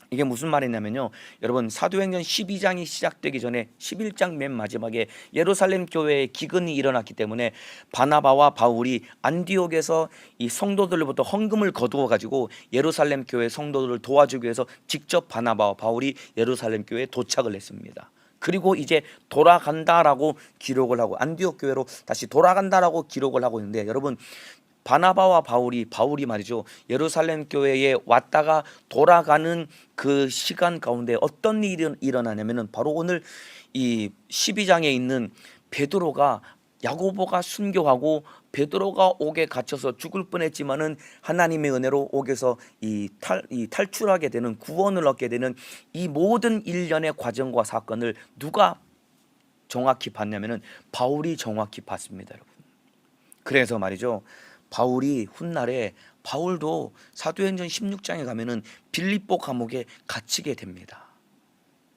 이게 무슨 말이냐면요, 여러분 사도행전 12장이 시작되기 전에 11장 맨 마지막에 예루살렘 교회에 기근이 일어났기 때문에 바나바와 바울이 안디옥에서 이 성도들로부터 헌금을 거두어 가지고 예루살렘 교회 성도들을 도와주기 위해서 직접 바나바와 바울이 예루살렘 교회에 도착을 했습니다. 그리고 이제 돌아간다라고 기록을 하고 안디옥 교회로 다시 돌아간다라고 기록을 하고 있는데, 여러분 바나바와 바울이 말이죠, 예루살렘 교회에 왔다가 돌아가는 그 시간 가운데 어떤 일이 일어나냐면은 바로 오늘 이 12장에 있는 베드로가 야고보가 순교하고 베드로가 옥에 갇혀서 죽을 뻔했지만은 하나님의 은혜로 옥에서 탈출하게 되는, 구원을 얻게 되는 이 모든 일련의 과정과 사건을 누가 정확히 봤냐면은 바울이 정확히 봤습니다. 여러분, 그래서 말이죠, 바울이 훗날에 바울도 사도행전 16장에 가면은 빌립보 감옥에 갇히게 됩니다.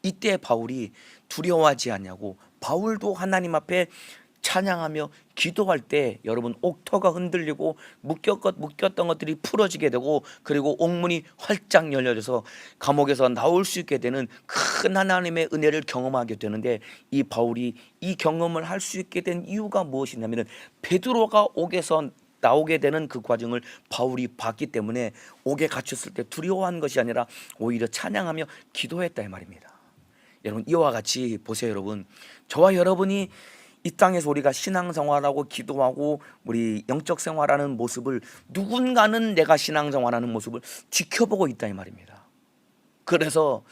이때 바울이 두려워하지 않냐고, 바울도 하나님 앞에 찬양하며 기도할 때 여러분 옥터가 흔들리고 묶였던 것들이 풀어지게 되고, 그리고 옥문이 활짝 열려져서 감옥에서 나올 수 있게 되는 큰 하나님의 은혜를 경험하게 되는데, 이 바울이 이 경험을 할 수 있게 된 이유가 무엇이냐면 베드로가 옥에서 나오게 되는 그 과정을 바울이 봤기 때문에 옥에 갇혔을 때 두려워한 것이 아니라 오히려 찬양하며 기도했다 이 말입니다. 여러분 이와 같이 보세요. 여러분, 저와 여러분이 이 땅에서 우리가 신앙생활하고 기도하고 우리 영적 생활하는 모습을, 누군가는 내가 신앙생활하는 모습을 지켜보고 있다 이 말입니다. 그래서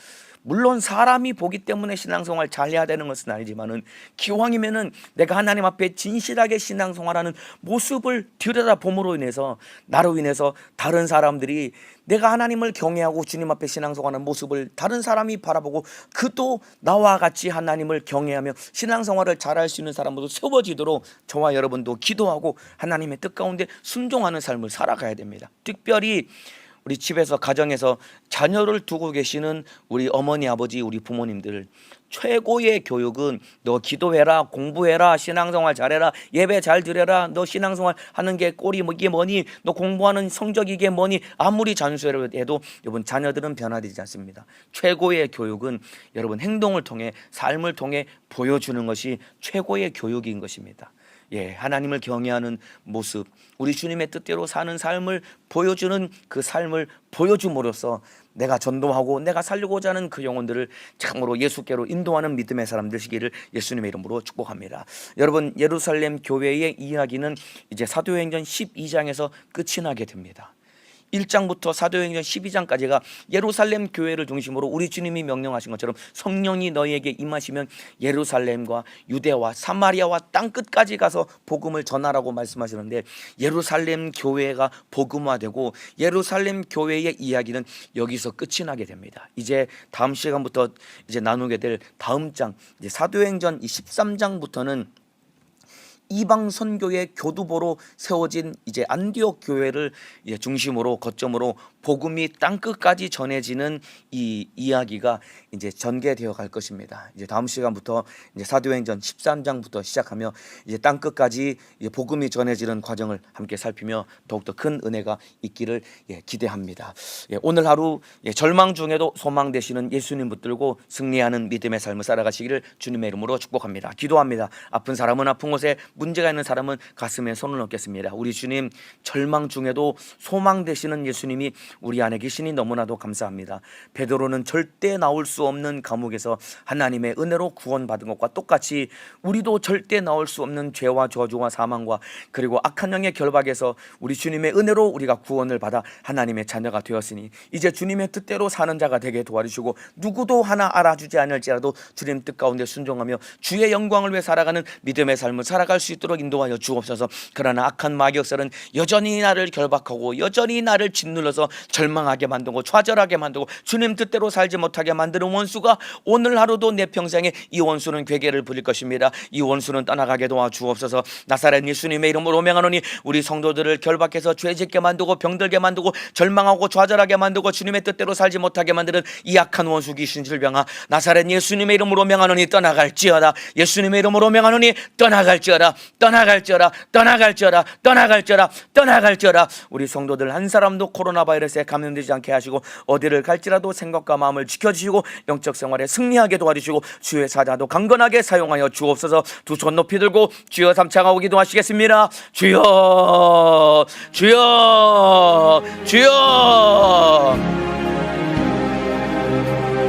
물론 사람이 보기 때문에 신앙생활 잘해야 되는 것은 아니지만은, 기왕이면은 내가 하나님 앞에 진실하게 신앙생활하는 모습을 들여다봄으로 인해서 나로 인해서 다른 사람들이 내가 하나님을 경외하고 주님 앞에 신앙생활하는 모습을 다른 사람이 바라보고 그도 나와 같이 하나님을 경외하며 신앙생활을 잘할 수 있는 사람으로 세워지도록 저와 여러분도 기도하고 하나님의 뜻 가운데 순종하는 삶을 살아가야 됩니다. 특별히 우리 집에서 가정에서 자녀를 두고 계시는 우리 어머니 아버지 우리 부모님들, 최고의 교육은 너 기도해라, 공부해라, 신앙생활 잘해라, 예배 잘 드려라, 너 신앙생활 하는 게 꼴이 이게 뭐니, 너 공부하는 성적이 이게 뭐니, 아무리 잔소리를 해도 여러분 자녀들은 변화되지 않습니다. 최고의 교육은 여러분 행동을 통해, 삶을 통해 보여주는 것이 최고의 교육인 것입니다. 하나님을 경외하는 모습, 우리 주님의 뜻대로 사는 삶을 보여주는 그 삶을 보여줌으로써 내가 전도하고 내가 살리고자 하는 그 영혼들을 참으로 예수께로 인도하는 믿음의 사람 되시기를 예수님의 이름으로 축복합니다. 여러분, 예루살렘 교회의 이야기는 이제 사도행전 12장에서 끝이 나게 됩니다. 1장부터 사도행전 12장까지가 예루살렘 교회를 중심으로 우리 주님이 명령하신 것처럼 성령이 너희에게 임하시면 예루살렘과 유대와 사마리아와 땅끝까지 가서 복음을 전하라고 말씀하시는데, 예루살렘 교회가 복음화되고 예루살렘 교회의 이야기는 여기서 끝이 나게 됩니다. 이제 다음 시간부터 이제 나누게 될 다음 장, 이제 사도행전 13장부터는 이방 선교의 교두보로 세워진 이제 안디옥 교회를 중심으로 거점으로 복음이 땅 끝까지 전해지는 이 이야기가 이제 전개되어 갈 것입니다. 이제 다음 시간부터 이제 사도행전 13장부터 시작하며 이제 땅 끝까지 이제 복음이 전해지는 과정을 함께 살피며 더욱더 큰 은혜가 있기를 기대합니다. 오늘 하루 절망 중에도 소망 되시는 예수님 붙들고 승리하는 믿음의 삶을 살아가시기를 주님의 이름으로 축복합니다. 기도합니다. 아픈 사람은 아픈 곳에, 문제가 있는 사람은 가슴에 손을 얹겠습니다. 우리 주님, 절망 중에도 소망 되시는 예수님이 우리 안에 계시니 너무나도 감사합니다. 베드로는 절대 나올 수 없는 감옥에서 하나님의 은혜로 구원받은 것과 똑같이 우리도 절대 나올 수 없는 죄와 저주와 사망과 그리고 악한 영의 결박에서 우리 주님의 은혜로 우리가 구원을 받아 하나님의 자녀가 되었으니 이제 주님의 뜻대로 사는 자가 되게 도와주시고, 누구도 하나 알아주지 않을지라도 주님 뜻 가운데 순종하며 주의 영광을 위해 살아가는 믿음의 삶을 살아갈 수 있도록 인도하여 주옵소서. 그러나 악한 마귀역설은 여전히 나를 결박하고 여전히 나를 짓눌러서 절망하게 만들고 좌절하게 만들고 주님 뜻대로 살지 못하게 만드는 원수가 오늘 하루도 내 평생에 이 원수는 괴계를 부릴 것입니다. 이 원수는 떠나가게 도와주옵소서. 나사렛 예수님의 이름으로 명하노니 우리 성도들을 결박해서 죄짓게 만들고 병들게 만들고 절망하고 좌절하게 만들고 주님의 뜻대로 살지 못하게 만드는 이 악한 원수 귀신 질병아, 나사렛 예수님의 이름으로 명하노니 떠나갈지어다. 예수님의 이름으로 명하노니 떠나갈지어다. 떠나갈지어다. 떠나갈지어다. 떠나갈지어다. 떠나갈지어다. 우리 성도들 한 사람도 코로나 바이러스에 감염되지 않게 하시고 어디를 갈지라도 생각과 마음을 지켜주시고 영적 생활에 승리하게 도와주시고 주의 사자도 강건하게 사용하여 주옵소서. 두 손 높이 들고 주여 삼창하고 기도하시겠습니다. 주여, 주여, 주여.